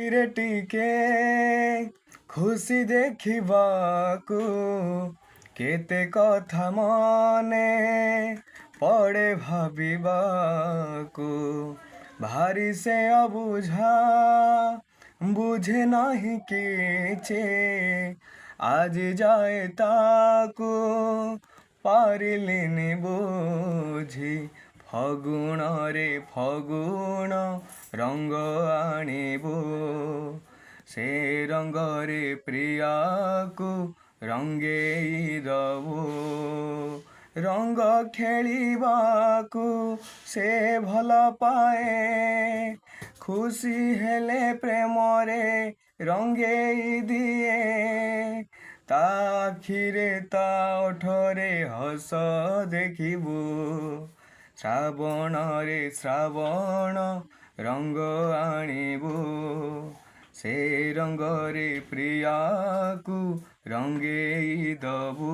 ରେ ଟିକେ ଖୁସି ଦେଖିବାକୁ କେତେ କଥା ମନେ ପଡ଼େ ଭାବିବାକୁ ଭାରି ସେ ଅବୁଝା ବୁଝେ ନାହିଁ କିଛି ଆଜି ଯାଏ ତାକୁ ପାରିଲିନି ବୁଝି ଫଗୁଣରେ ଫଗୁଣ ରଙ୍ଗ ଆଣିବୁ ସେ ରଙ୍ଗରେ ପ୍ରିୟାକୁ ରଙ୍ଗେଇ ଦବୁ ରଙ୍ଗ ଖେଳିବାକୁ ସେ ଭଲ ପାଏ ଖୁସି ହେଲେ ପ୍ରେମରେ ରଙ୍ଗେଇ ଦିଏ ତା ଆଖିରେ ତା ଓଠରେ ହସ ଦେଖିବୁ ଶ୍ରାବଣରେ ଶ୍ରାବଣ ରଙ୍ଗ ଆଣିବୁ ସେ ରଙ୍ଗରେ ପ୍ରିୟାକୁ ରଙ୍ଗେଇ ଦବୁ।